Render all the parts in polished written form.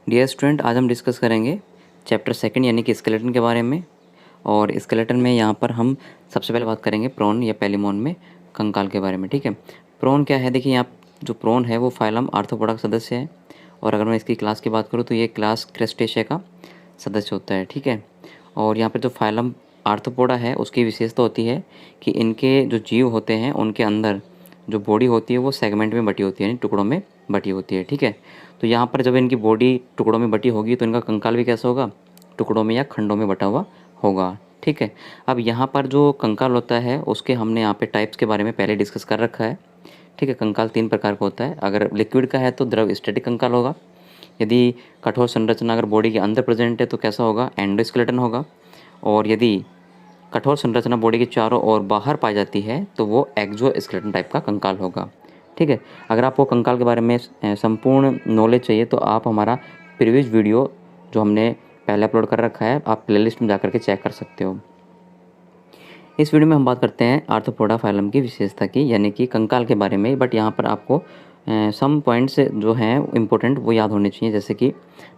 Dear student, आज हम discuss करेंगे चैप्टर सेकंड यानी कि स्केलेटन के बारे में। और स्केलेटन में यहाँ पर हम सबसे पहले बात करेंगे प्रोन या पेलिमोन में कंकाल के बारे में। ठीक है, प्रोन क्या है? देखिए, यहाँ जो प्रोन है वो फाइलम आर्थ्रोपोडा का सदस्य है। और अगर मैं इसकी क्लास की बात करूँ तो ये क्लास क्रेस्टेशिया का सदस्य होता है। ठीक है, और यहाँ पर जो फाइलम आर्थ्रोपोडा है उसकी विशेषता होती है कि इनके जो जीव होते हैं उनके अंदर जो बॉडी होती है वो सेगमेंट में बटी होती है, यानी टुकड़ों में बटी होती है। ठीक है, तो यहाँ पर जब इनकी बॉडी टुकड़ों में बटी होगी तो इनका कंकाल भी कैसा होगा? टुकड़ों में या खंडों में बटा हुआ होगा। ठीक है, अब यहाँ पर जो कंकाल होता है उसके हमने यहाँ पे टाइप्स के बारे में पहले डिस्कस कर रखा है। ठीक है, कंकाल 3 प्रकार का होता है। अगर लिक्विड का है तो द्रव स्टैटिक कंकाल होगा। यदि कठोर संरचना अगर बॉडी के अंदर प्रेजेंट है तो कैसा होगा? एंडोस्केलेटन होगा। और यदि कठोर संरचना बॉडी के चारों ओर बाहर पाई जाती है तो वो एक्सोस्केलेटन टाइप का कंकाल होगा। ठीक है, अगर आपको कंकाल के बारे में संपूर्ण नॉलेज चाहिए तो आप हमारा प्रीवियस वीडियो जो हमने पहले अपलोड कर रखा है आप प्लेलिस्ट में जाकर के चेक कर सकते हो। इस वीडियो में हम बात करते हैं आर्थ्रोपोडा फाइलम की विशेषता की, यानी कि कंकाल के बारे में। बट यहाँ पर आपको सम पॉइंट्स जो हैं इम्पोर्टेंट वो याद होने चाहिए। जैसे कि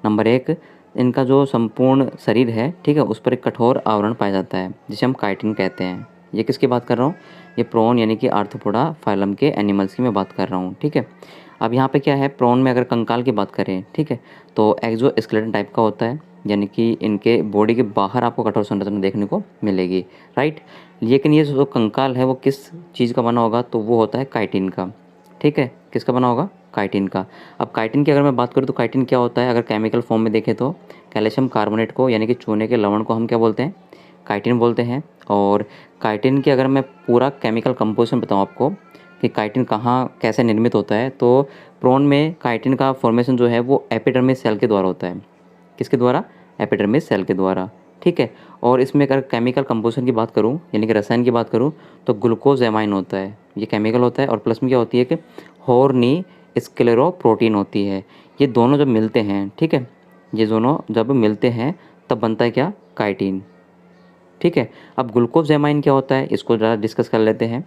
नंबर 1, इनका जो संपूर्ण शरीर है, ठीक है, उस पर एक कठोर आवरण पाया जाता है जिसे हम काइटिन कहते हैं। ये किसकी बात कर रहा हूँ? ये प्रोन यानी कि आर्थ्रोपोडा फाइलम के एनिमल्स की मैं बात कर रहा हूँ। ठीक है, अब यहाँ पे क्या है, प्रोन में अगर कंकाल की बात करें, ठीक है, तो एक्सोस्केलेटन टाइप का होता है, यानी कि इनके बॉडी के बाहर आपको कठोर संरचना देखने को मिलेगी। राइट, लेकिन ये जो कंकाल है वो किस चीज़ का बना होगा? तो वो होता है काइटिन का। ठीक है, किसका बना होगा? काइटिन का। अब काइटिन की अगर मैं बात करूँ तो काइटिन क्या होता है? अगर केमिकल फॉर्म में देखें तो कैल्शियम कार्बोनेट को, यानी कि चूने के लवण को हम क्या बोलते हैं? काइटिन बोलते हैं। और काइटिन की अगर मैं पूरा केमिकल कंपोजिशन बताऊँ आपको कि काइटिन कहाँ कैसे निर्मित होता है, तो प्रोन में काइटिन का फॉर्मेशन जो है वो एपिडर्मिस सेल के द्वारा होता है। किसके द्वारा? एपिडर्मिस सेल के द्वारा। ठीक है, और इसमें अगर केमिकल कंपोजिशन की बात करूँ, यानी कि रसायन की बात करूँ, तो ग्लूकोज एमाइन होता है, ये केमिकल होता है। और प्लस में क्या होती है कि हॉर्नी स्क्लेरोप्रोटीन होती है। ये दोनों जब मिलते हैं, ठीक है, ये दोनों जब मिलते हैं तब बनता है क्या? काइटिन। ठीक है, अब ग्लूकोज एमाइन क्या होता है इसको ज़रा डिस्कस कर लेते हैं।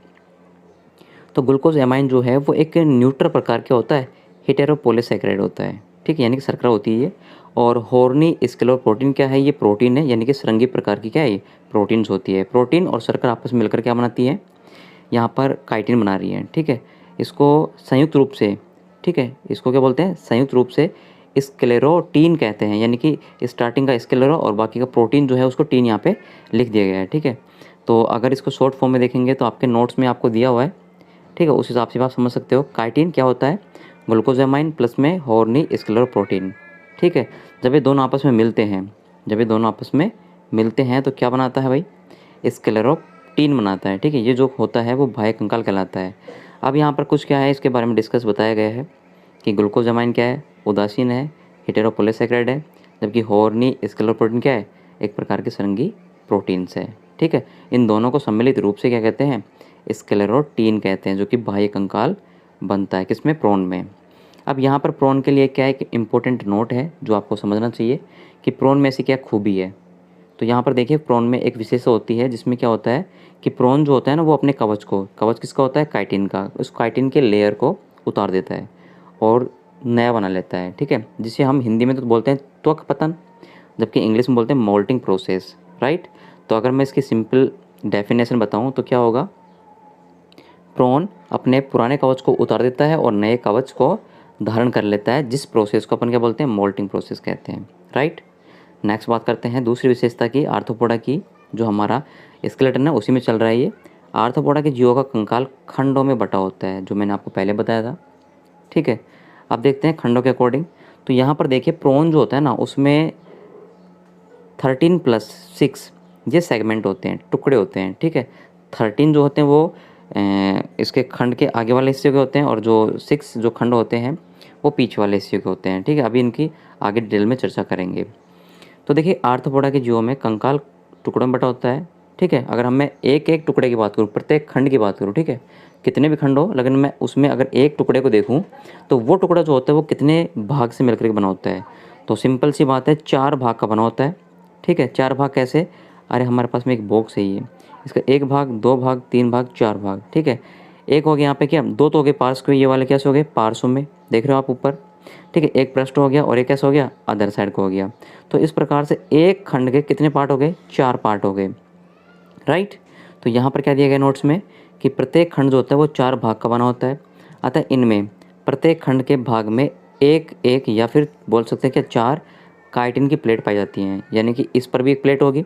तो ग्लूकोज एमाइन जो है वो एक न्यूट्रल प्रकार का होता है, हेटेरोपॉलीसैकेराइड होता है। ठीक है, यानी कि शर्करा होती है ये। और हॉर्नी स्क्लेरोप्रोटीन क्या है? ये प्रोटीन है, यानी कि श्रृंगी प्रकार की क्या है? ये प्रोटीन्स होती है। प्रोटीन और शर्करा आपस में मिलकर क्या बनाती है? यहाँ पर काइटिन बना रही है। ठीक है, इसको संयुक्त रूप से, ठीक है, इसको क्या बोलते हैं? संयुक्त रूप से स्क्लेरोटीन कहते हैं, यानी कि स्टार्टिंग का स्क्लेरो और बाकी का प्रोटीन जो है उसको टीन यहाँ पे लिख दिया गया है। ठीक है, तो अगर इसको शॉर्ट फॉर्म में देखेंगे तो आपके नोट्स में आपको दिया हुआ है। ठीक है, उस हिसाब से आप समझ सकते हो। काइटिन क्या होता है? ग्लूकोजामाइन प्लस में हॉर्नी स्क्लेरोप्रोटीन। ठीक है, जब ये दोनों आपस में मिलते हैं, जब ये दोनों आपस में मिलते हैं तो क्या बनाता है भाई? स्क्लेरोटीन बनाता है। ठीक है, ये जो होता है वो बाह्य कंकाल कहलाता है। अब यहाँ पर कुछ क्या है इसके बारे में डिस्कस बताया गया है कि ग्लूकोजामाइन क्या है? उदासीन है, हेटेरोपॉलीसैकेराइड है, जबकि हॉर्नी स्क्लेरोप्रोटीन क्या है? एक प्रकार के संगी प्रोटीन्स है। ठीक है, इन दोनों को सम्मिलित रूप से क्या कहते हैं? स्क्लेरोटीन कहते हैं, जो कि बाह्य कंकाल बनता है। किसमें? प्रोन में। अब यहाँ पर प्रोन के लिए क्या एक इम्पोर्टेंट नोट है जो आपको समझना चाहिए कि प्रोन में ऐसी क्या खूबी है। तो यहाँ पर देखिए, प्रोन में एक विशेषता होती है जिसमें क्या होता है कि प्रोन जो होता है ना वो अपने कवच किसका होता है? काइटिन का। उस काइटिन के लेयर को उतार देता है और नया बना लेता है। ठीक है, जिसे हम हिंदी में तो बोलते हैं त्वक पतन, जबकि इंग्लिश में बोलते हैं मोल्टिंग प्रोसेस। राइट, तो अगर मैं इसकी सिंपल डेफिनेशन बताऊँ तो क्या होगा? प्रोन अपने पुराने कवच को उतार देता है और नए कवच को धारण कर लेता है, जिस प्रोसेस को अपन क्या बोलते हैं? मोल्टिंग प्रोसेस कहते हैं। राइट, नेक्स्ट बात करते हैं दूसरी विशेषता की, आर्थ्रोपोडा की। जो हमारा स्केलेटन है उसी में चल रहा है ये। आर्थ्रोपोडा के जीवों का कंकाल खंडों में बटा होता है, जो मैंने आपको पहले बताया था। ठीक है, अब देखते हैं खंडों के अकॉर्डिंग। तो यहाँ पर देखिए, प्रोन जो होता है ना उसमें 13+6 ये सेगमेंट होते हैं, टुकड़े होते हैं। ठीक है, 13 जो होते हैं वो इसके खंड के आगे वाले हिस्से के होते हैं, और जो 6 जो खंड होते हैं वो पीछे वाले हिस्से के होते हैं। ठीक है, अभी इनकी आगे डिटेल में चर्चा करेंगे। तो देखिए, आर्थ्रोपोडा के जीवों में कंकाल टुकड़ों में बटा होता है। ठीक है, अगर हम मैं एक एक टुकड़े की बात करूँ, प्रत्येक खंड की बात करूँ, ठीक है, कितने भी खंड हो, लेकिन मैं उसमें अगर एक टुकड़े को देखूँ तो वो टुकड़ा जो होता है वो कितने भाग से मिलकर के बना होता है? तो सिंपल सी बात है, 4 भाग का बना होता है। ठीक है, 4 भाग कैसे? अरे हमारे पास में एक बॉक्स है ये, इसका 1 भाग, 2 भाग, 3 भाग, 4 भाग। ठीक है, एक हो गया यहाँ पे क्या? 2 तो हो गए पार्श्व में, ये वाले कैसे हो गए? पार्श्व में, देख रहे हो आप ऊपर। ठीक है, एक पृष्ठ हो गया और एक कैसा हो गया, अदर साइड को हो गया। तो इस प्रकार से एक खंड के कितने पार्ट हो गए, 4 पार्ट हो गए, राइट। तो यहाँ पर क्या दिया गया नोट्स में कि प्रत्येक खंड जो होता है वो 4 भाग का बना होता है। अतः इनमें प्रत्येक खंड के भाग में एक एक या फिर बोल सकते हैं कि 4 काइटिन की प्लेट पाई जाती हैं, यानी कि इस पर भी एक प्लेट होगी,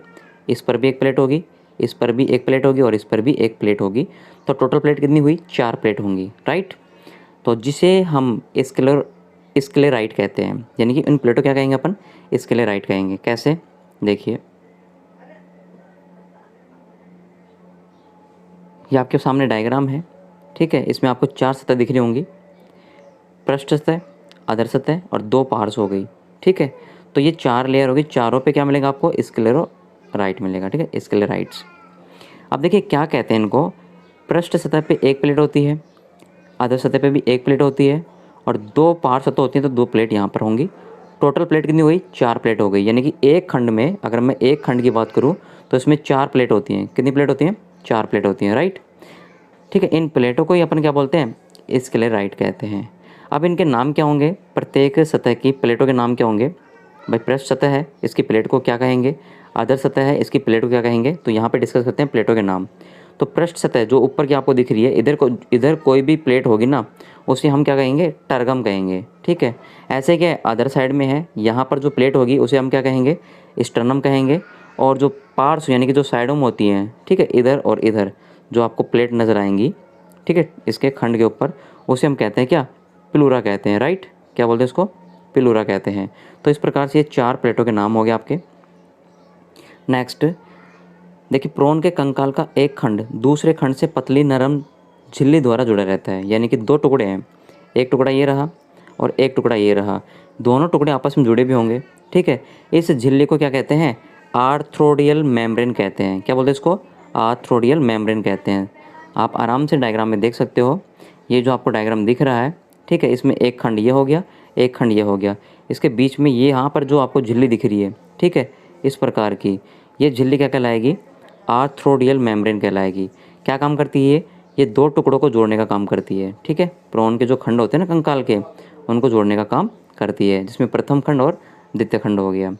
इस पर भी एक प्लेट होगी, इस पर भी एक प्लेट होगी और इस पर भी एक प्लेट होगी। तो टोटल प्लेट कितनी हुई, 4 प्लेट होंगी, राइट। तो जिसे हम स्क्लेराइट कहते हैं, यानी कि इन प्लेटों क्या कहेंगे अपन, स्क्लेराइट कहेंगे। कैसे, देखिए ये आपके सामने डायग्राम है, ठीक है। इसमें आपको 4 सतह दिख रही होंगी, पृष्ठ सतह, अधर सतह और 2 पार्श्व हो गई, ठीक है। तो ये 4 लेयर होगी, चारों पे क्या मिलेगा आपको, स्क्लेरोराइट मिलेगा, ठीक है, स्क्लेराइट्स। अब देखिए क्या कहते हैं इनको, पृष्ठ सतह पे एक प्लेट होती है, अधर सतह पे भी एक प्लेट होती है और 2 पार्श्व सतह होती हैं, तो 2 प्लेट यहाँ पर होंगी। टोटल प्लेट कितनी हुई, 4 प्लेट हो गई। यानी कि एक खंड में, अगर मैं एक खंड की बात करूँ तो इसमें 4 प्लेट होती हैं। कितनी प्लेट होती हैं, 4 प्लेट होती हैं, राइट। ठीक है, इन प्लेटों को ही अपन क्या बोलते हैं, स्क्लेराइट कहते हैं। अब इनके नाम क्या होंगे, प्रत्येक सतह की प्लेटों के नाम क्या होंगे, भाई पृष्ठ सतह है, इसकी प्लेट को क्या कहेंगे, अधर सतह है, इसकी प्लेट को क्या कहेंगे। तो यहाँ पे डिस्कस करते हैं प्लेटों के नाम। तो पृष्ठ सतह जो ऊपर की आपको दिख रही है, इधर कोई भी प्लेट होगी ना, उसे हम क्या कहेंगे, टर्गम कहेंगे, ठीक है। ऐसे क्या अदर साइड में है, यहाँ पर जो प्लेट होगी उसे हम क्या कहेंगे, स्टर्नम कहेंगे। और जो पार्श्व यानी कि जो साइडों में होती हैं, ठीक है, इधर और इधर जो आपको प्लेट नज़र आएंगी, ठीक है, इसके खंड के ऊपर, उसे हम कहते हैं क्या, प्लूरा कहते हैं, राइट। क्या बोलते हैं इसको, प्लूरा कहते हैं। तो इस प्रकार से ये 4 प्लेटों के नाम हो गए आपके। नेक्स्ट देखिए, प्रोन के कंकाल का एक खंड दूसरे खंड से पतली नरम झिल्ली द्वारा जुड़ा रहता है, यानी कि 2 टुकड़े हैं, एक टुकड़ा ये रहा और एक टुकड़ा ये रहा, दोनों टुकड़े आपस में जुड़े भी होंगे, ठीक है। इस झिल्ली को क्या कहते हैं, आर्थ्रोडियल मेम्ब्रेन कहते हैं। क्या बोलते हैं इसको, आर्थ्रोडियल मेम्ब्रेन कहते हैं। आप आराम से डायग्राम में देख सकते हो, ये जो आपको डायग्राम दिख रहा है, ठीक है, इसमें एक खंड ये हो गया, एक खंड ये हो गया, इसके बीच में ये यहाँ पर जो आपको झिल्ली दिख रही है, ठीक है, इस प्रकार की, ये झिल्ली क्या कहलाएगी, आर्थ्रोडियल मेम्ब्रेन कहलाएगी। क्या काम करती है ये 2 टुकड़ों को जोड़ने का काम करती है, ठीक है। प्रोन के जो खंड होते हैं ना कंकाल के, उनको जोड़ने का काम करती है, जिसमें प्रथम खंड और द्वितीय खंड हो गया।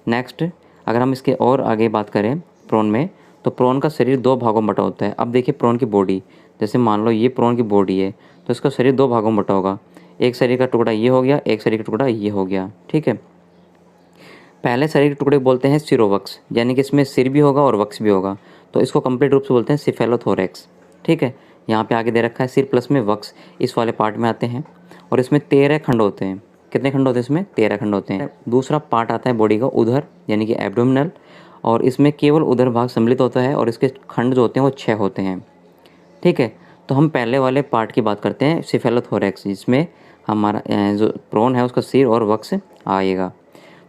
नेक्स्ट अगर हम इसके और आगे बात करें प्रोन में, तो प्रोन का शरीर 2 भागों में बटा होता है। अब देखिए प्रोन की बॉडी, जैसे मान लो ये प्रोन की बॉडी है, तो इसका शरीर 2 भागों में बटा होगा, एक शरीर का टुकड़ा ये हो गया, एक शरीर का टुकड़ा ये हो गया, ठीक है। पहले शरीर के टुकड़े बोलते हैं सिरोवक्स, यानी कि इसमें सिर भी होगा और वक्स भी होगा, तो इसको कंप्लीट रूप से बोलते हैं सिफेलोथोरैक्स, ठीक है। यहाँ पे आगे दे रखा है सिर प्लस में वक्स, इस वाले पार्ट में आते हैं और इसमें 13 खंड होते हैं। कितने खंड होते हैं इसमें, 13 खंड होते हैं। दूसरा पार्ट आता है बॉडी का उधर, यानी कि एब्डोमिनल, और इसमें केवल उधर भाग सम्मिलित होता है और इसके खंड जो होते हैं वो 6 होते हैं, ठीक है। तो हम पहले वाले पार्ट की बात करते हैं, सिफेलोथोरैक्स, जिसमें हमारा जो प्रोन है उसका सिर और वक्स आएगा।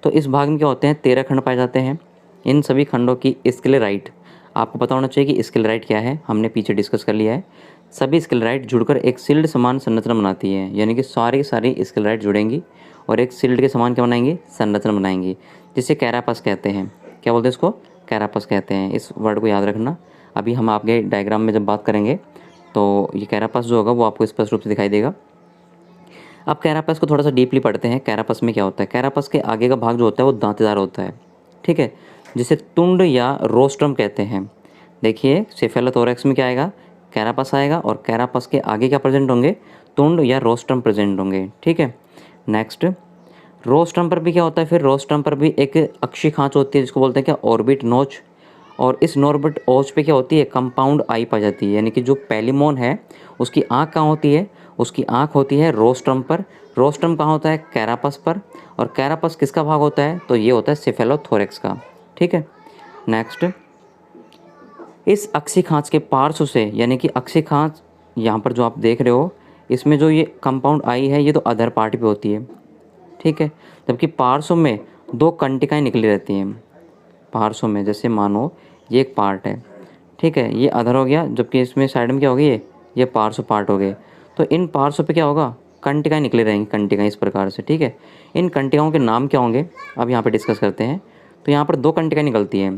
तो इस भाग में क्या होते हैं, 13 खंड पाए जाते हैं। इन सभी खंडों की स्क्लेराइट, आपको पता होना चाहिए कि स्क्लेराइट क्या है, हमने पीछे डिस्कस कर लिया है। सभी स्क्लेराइट जुड़कर एक शिल्ड समान संरचना बनाती है, यानी कि सारी स्क्लेराइट जुड़ेंगी और एक शिल्ड के समान क्या बनाएंगी, संरचना बनाएंगी, जिसे कैरापस कहते हैं। क्या बोलते हैं इसको, कैरापस कहते हैं। इस वर्ड को याद रखना, अभी हम आपके डायग्राम में जब बात करेंगे तो ये कैरापस जो होगा वो आपको स्पष्ट रूप से दिखाई देगा। अब कैरापस को थोड़ा सा डीपली पढ़ते हैं। कैरापस में क्या होता है, कैरापस के आगे का भाग जो होता है वो दांतेदार होता है, ठीक है, जिसे तुंड या रोस्ट्रम कहते हैं। देखिए सेफेलोथोरैक्स में क्या आएगा, कैरापस आएगा और कैरापस के आगे क्या प्रेजेंट होंगे, तुंड या रोस्ट्रम प्रेजेंट होंगे, ठीक है। नेक्स्ट रोस्ट्रम पर भी क्या होता है, फिर रोस्ट्रम पर भी एक अक्षी खांच होती है जिसको बोलते हैं क्या, ऑर्बिट नोच, और इस नॉर्बिट ओच पे क्या होती है, कंपाउंड आई पाई जाती है, यानी कि जो पैलिमोन है उसकी आँख कहाँ होती है, उसकी आँख होती है रोस्ट्रम पर। रोस्ट्रम कहाँ होता है, कैरापस पर, और कैरापस किसका भाग होता है, तो ये होता है सेफेलोथोरैक्स का, ठीक है। नेक्स्ट इस अक्षी खांच के पार्श्व से, यानी कि अक्षी खांच यहाँ पर जो आप देख रहे हो, इसमें जो ये कंपाउंड आई है ये तो अदर पार्ट पे होती है, ठीक है, जबकि पार्श्व में 2 कंटिकाएँ निकली रहती हैं। पार्श्व में जैसे मानो ये एक पार्ट है, ठीक है, ये अधर हो गया, जबकि इसमें साइड में क्या हो गई, ये पार्श्व पार्ट हो गए। तो इन पार्श्व पे क्या होगा, कंटिकाएँ निकले रहेंगी, कंटिकाएँ इस प्रकार से, ठीक है। इन कंटिकाओं के नाम क्या होंगे, अब यहाँ पे डिस्कस करते हैं। तो यहाँ पर 2 कंटिकाएँ निकलती हैं,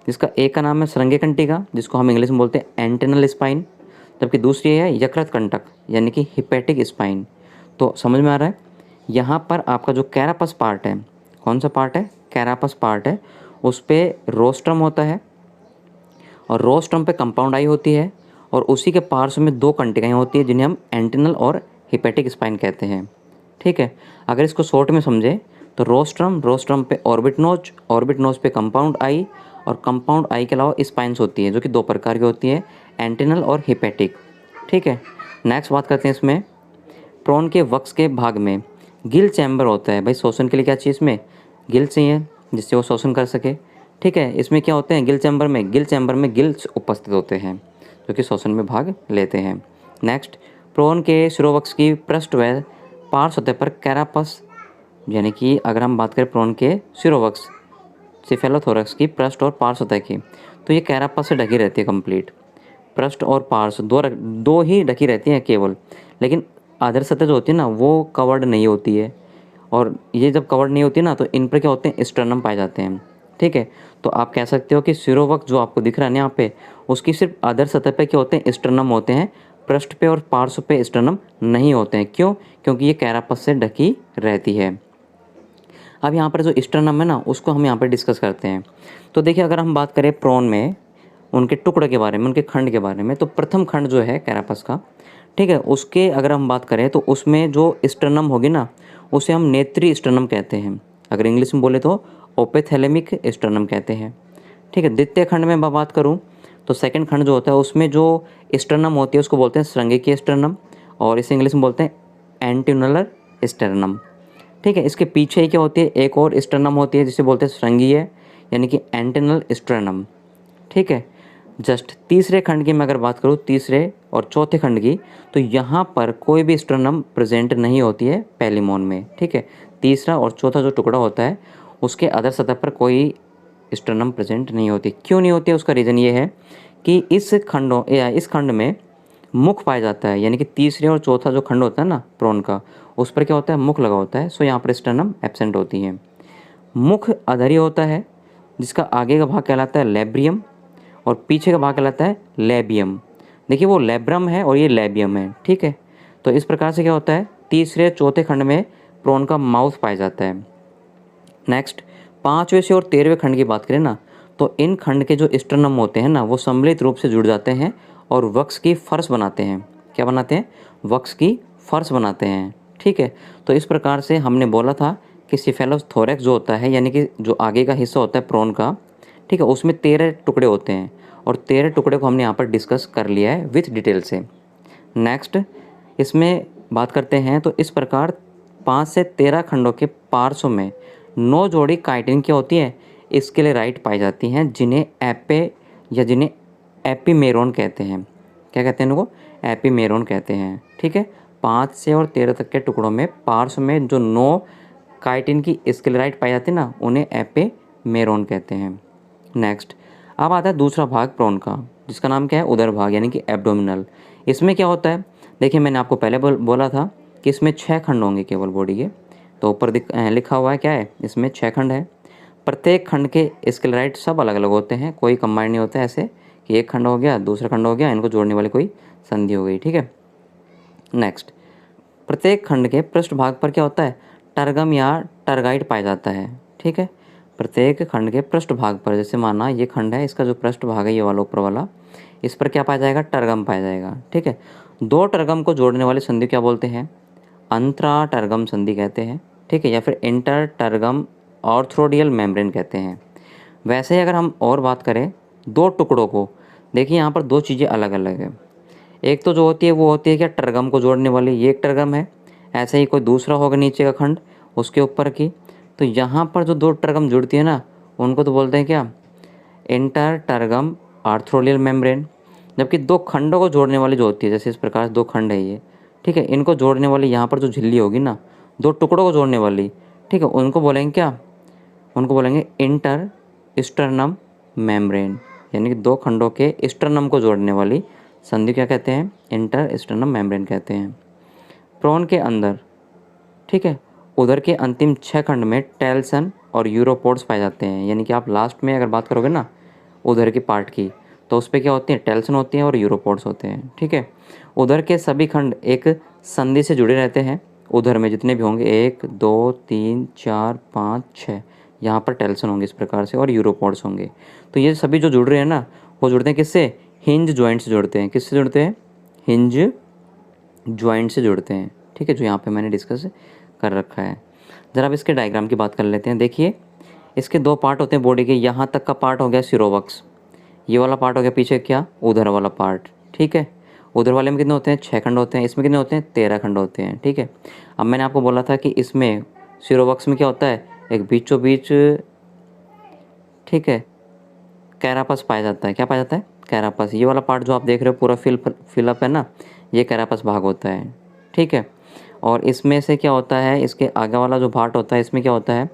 जिसका एक का नाम है श्रृंगी कंटिका, जिसको हम इंग्लिश में बोलते हैं एंटेनल स्पाइन, जबकि दूसरी है यकृत कंटक, यानी कि हिपैटिक स्पाइन। तो समझ में आ रहा है, यहाँ पर आपका जो कैरापस पार्ट है, कौन सा पार्ट है, कैरापस पार्ट है, उस पर रोस्ट्रम होता है और रोस्ट्रम पे कंपाउंड आई होती है और उसी के पार्श्व में 2 कंटिकाएँ होती है जिन्हें हम एंटिनल और हिपेटिक स्पाइन कहते हैं। ठीक है, अगर इसको शॉर्ट में समझे तो रोस्ट्रम पे ऑर्बिट नोच पे कंपाउंड आई और कंपाउंड आई के अलावा स्पाइंस होती है जो कि 2 प्रकार की होती है, एंटिनल और हिपेटिक। ठीक है, नेक्स्ट बात करते हैं इसमें प्रॉन के वक्ष के भाग में गिल चैम्बर होता है। भाई शोषण के लिए क्या चाहिए, इसमें गिल चाहिए जिससे वो शोषण कर सके। ठीक है, इसमें क्या होते हैं, गिल चैम्बर में गिल्स उपस्थित होते हैं जो कि शोषण में भाग लेते हैं। नेक्स्ट, प्रॉन के शिरोवक्ष की पृष्ठ व पार्श्व सतह पर कैरापस, यानी कि अगर हम बात करें प्रॉन के शिरोवक्ष सिफेलोथोरक्स की पृष्ठ और पार्श्व सतह की, तो ये कैरापस से ढकी रहती है कंप्लीट। पृष्ठ और पार्श्व दो ही ढकी रहती हैं केवल, लेकिन अदर सतह जो होती है ना वो कवर्ड नहीं होती है। और ये जब कवर्ड नहीं होती ना तो इन पर क्या होते हैं, स्टर्नम पाए जाते हैं। ठीक है, तो आप कह सकते हो कि शिरोवक्ष जो आपको दिख रहा है ना यहाँ पे, उसकी सिर्फ अदर सतह पे क्या होते हैं, स्टर्नम होते हैं, पृष्ठ पे और पार्श्व पे स्टर्नम नहीं होते हैं। क्यों, क्योंकि ये कैरापस से ढकी रहती है। अब यहाँ पर जो स्टर्नम है ना उसको हम यहाँ पर डिस्कस करते हैं। तो देखिए, अगर हम बात करें प्रॉन में उनके टुकड़े के बारे में, उनके खंड के बारे में, तो प्रथम खंड जो है कैरापस का, ठीक है, उसके अगर हम बात करें तो उसमें जो स्टर्नम होगी ना उसे हम नेत्री स्टर्नम कहते हैं। अगर इंग्लिश में बोले तो ओपेथेलेमिक स्टर्नम कहते हैं। ठीक है, द्वितीय खंड में मैं बात करूँ तो सेकंड खंड जो होता है उसमें जो स्टर्नम होती है उसको बोलते हैं श्रृंगिकीय स्टर्नम, और इसे इंग्लिश में बोलते हैं एंटिनुलर स्टर्नम। ठीक है, इसके पीछे ही क्या होती है, एक और स्टर्नम होती है जिसे बोलते हैं श्रृंगीय, यानी कि एंटिनल स्टर्नम। ठीक है, जस्ट तीसरे खंड की मैं अगर बात करूँ, तीसरे और चौथे खंड की, तो यहाँ पर कोई भी स्टर्नम प्रेजेंट नहीं होती है पैलिमोन में। ठीक है, तीसरा और चौथा जो टुकड़ा होता है उसके अदर सतह पर कोई स्टर्नम प्रेजेंट नहीं होती। क्यों नहीं होती है, उसका रीज़न ये है कि इस खंड में मुख पाया जाता है, यानी कि तीसरे और चौथा जो खंड होता है ना प्रॉन का, उस पर क्या होता है, मुख लगा होता है। सो यहाँ पर स्टर्नम एब्सेंट होती है। मुख अधरी होता है जिसका आगे का भाग कहलाता है लेब्रियम और पीछे का भाग कहलाता है लेबियम। देखिए, वो लेब्रम है और ये लेबियम है। ठीक है, तो इस प्रकार से क्या होता है, तीसरे चौथे खंड में प्रॉन का माउथ पाया जाता है। नेक्स्ट, 5वें से और 13वें खंड की बात करें ना तो इन खंड के जो स्टर्नम होते हैं ना वो सम्मिलित रूप से जुड़ जाते हैं और वक्ष की फर्श बनाते हैं। क्या बनाते हैं, वक्ष की फर्श बनाते हैं। ठीक है, तो इस प्रकार से हमने बोला था कि सिफेलोथोरैक्स जो होता है, यानी कि जो आगे का हिस्सा होता है प्रॉन का, ठीक है, उसमें 13 टुकड़े होते हैं और 13 टुकड़े को हमने यहाँ पर डिस्कस कर लिया है विथ डिटेल से। नेक्स्ट, इसमें बात करते हैं तो इस प्रकार 5 से 13 खंडों के पार्श्व में 9 जोड़ी काइटिन क्या होती है, इसके लिए राइट पाई जाती हैं, जिन्हें एपिमेरोन कहते हैं। क्या कहते हैं इनको, एपिमेरोन कहते हैं। ठीक है, 5 से और 13 तक के टुकड़ों में पार्श्व में जो 9 काइटिन की स्क्लेराइट पाई जाती है ना उन्हें एपिमेरोन कहते हैं। नेक्स्ट, अब आता है दूसरा भाग प्रॉन का जिसका नाम क्या है, उदर भाग, यानी कि एब्डोमिनल। इसमें क्या होता है, देखिए मैंने आपको पहले बोला था कि इसमें 6 खंड होंगे केवल बॉडी के, तो ऊपर लिखा हुआ है क्या है, इसमें 6 खंड है। प्रत्येक खंड के स्क्लेराइट सब अलग अलग होते हैं, कोई कंबाइंड नहीं होता है ऐसे कि एक खंड हो गया दूसरा खंड हो गया, इनको जोड़ने वाली कोई संधि हो गई। ठीक है, नेक्स्ट, प्रत्येक खंड के पृष्ठ भाग पर क्या होता है, टर्गम या टर्गाइट पाया जाता है। ठीक है, प्रत्येक खंड के पृष्ठ भाग पर, जैसे माना ये खंड है, इसका जो पृष्ठ भाग है ये वाला ऊपर वाला, इस पर क्या पाया जाएगा, टर्गम पाया जाएगा। ठीक है, 2 टर्गम को जोड़ने वाली संधि क्या बोलते हैं, अंतरा टर्गम संधि कहते हैं। ठीक है, या फिर इंटर टर्गम ऑर्थोडियल मेम्ब्रेन कहते हैं। वैसे ही अगर हम और बात करें 2 टुकड़ों को, देखिए यहाँ पर 2 चीज़ें अलग अलग है। एक तो जो होती है वो होती है क्या, टर्गम को जोड़ने वाली, ये एक टर्गम है। ऐसे ही कोई दूसरा होगा नीचे का खंड उसके ऊपर की, तो यहाँ पर जो 2 टर्गम जुड़ती है ना उनको तो बोलते हैं क्या, इंटर टर्गम आर्थ्रोडियल मेम्ब्रेन। जबकि 2 खंडों को जोड़ने वाली जो होती है, जैसे इस प्रकार से 2 खंड है ये, ठीक है, इनको जोड़ने वाली यहाँ पर जो झिल्ली होगी ना, 2 टुकड़ों को जोड़ने वाली, ठीक है, उनको बोलेंगे क्या, उनको बोलेंगे इंटर स्टर्नम मेम्ब्रेन, यानी कि 2 खंडों के स्टर्नम को जोड़ने वाली संधि क्या कहते हैं, इंटर स्टर्नम मेम्ब्रेन कहते हैं। प्रॉन के अंदर, ठीक है, उधर के अंतिम 6 खंड में टेल्सन और यूरोपोड्स पाए जाते हैं। यानी कि आप लास्ट में अगर बात करोगे ना उधर की पार्ट की, तो उस पर क्या होती है, टेल्सन होती हैं और यूरोपोड्स होते हैं। ठीक है, उधर के सभी खंड एक संधि से जुड़े रहते हैं, उधर में जितने भी होंगे 1 2 3 4 5 6 यहाँ पर टेल्सन होंगे इस प्रकार से और यूरोपॉड्स होंगे। तो ये सभी जो जुड़ रहे हैं ना, वो जुड़ते हैं किससे? हिंज जॉइंट से जुड़ते हैं। किससे जुड़ते हैं? हिंज जॉइंट से जुड़ते हैं, ठीक है, जो यहाँ पे मैंने डिस्कस कर रखा है। ज़रा अब इसके डायग्राम की बात कर लेते हैं। देखिए इसके दो पार्ट होते हैं बॉडी के, यहाँ तक का पार्ट हो गया सिरोवक्स, ये वाला पार्ट हो गया पीछे क्या? उधर वाला पार्ट, ठीक है। उधर वाले में कितने होते हैं? 6 खंड होते हैं, इसमें कितने होते हैं? 13 खंड होते हैं, ठीक है। अब मैंने आपको बोला था कि इसमें सिरोवक्स में क्या होता है? एक बीचों बीच, ठीक है, कैरापस पाया जाता है। क्या पाया जाता है? कैरापस। ये वाला पार्ट जो आप देख रहे हो पूरा फिलअप है ना, ये कैरापस भाग होता है, ठीक है। और इसमें से क्या होता है, इसके आगे वाला जो पार्ट होता है इसमें क्या होता है?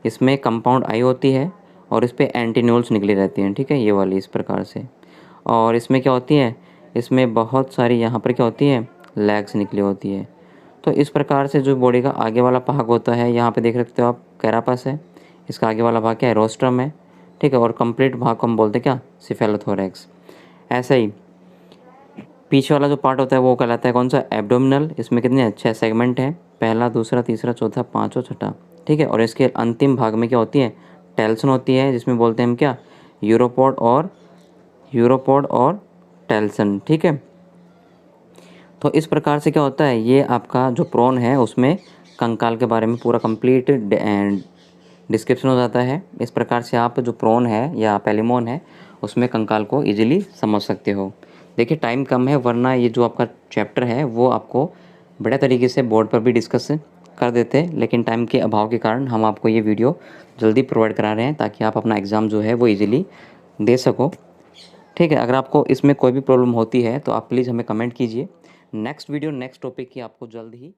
इसमें कंपाउंड आई होती है और इस पर एंटीन्यूल्स निकली रहती हैं, ठीक है, ये वाली इस प्रकार से। और इसमें क्या होती है? इसमें बहुत सारी यहाँ पर क्या होती है? लैग्स निकली होती है। तो इस प्रकार से जो बॉडी का आगे वाला भाग होता है, यहाँ पे देख सकते हो आप, कैरापस है, इसका आगे वाला भाग क्या है? रोस्ट्रम है, ठीक है। और कंप्लीट भाग को हम बोलते हैं क्या? सिफेलोथोरैक्स। ऐसा ही पीछे वाला जो पार्ट होता है वो कहलाता है कौन सा? एब्डोमिनल। इसमें कितने? 6 सेगमेंट हैं, पहला, दूसरा, तीसरा, चौथा, पाँचवा, छठा, ठीक है। और इसके अंतिम भाग में क्या होती है? टेल्सन होती है, जिसमें बोलते हैं हम क्या? यूरोपोड और टेल्सन, ठीक है। तो इस प्रकार से क्या होता है, ये आपका जो प्रोन है उसमें कंकाल के बारे में पूरा कंप्लीट डिस्क्रिप्शन हो जाता है। इस प्रकार से आप जो प्रोन है या पेलिमोन है उसमें कंकाल को इजीली समझ सकते हो। देखिए टाइम कम है, वरना ये जो आपका चैप्टर है वो आपको बड़े तरीके से बोर्ड पर भी डिस्कस कर देते, लेकिन टाइम के अभाव के कारण हम आपको ये वीडियो जल्दी प्रोवाइड करा रहे हैं ताकि आप अपना एग्ज़ाम जो है वो ईज़िली दे सको, ठीक है। अगर आपको इसमें कोई भी प्रॉब्लम होती है तो आप प्लीज़ हमें कमेंट कीजिए। नेक्स्ट वीडियो नेक्स्ट टॉपिक की आपको जल्द ही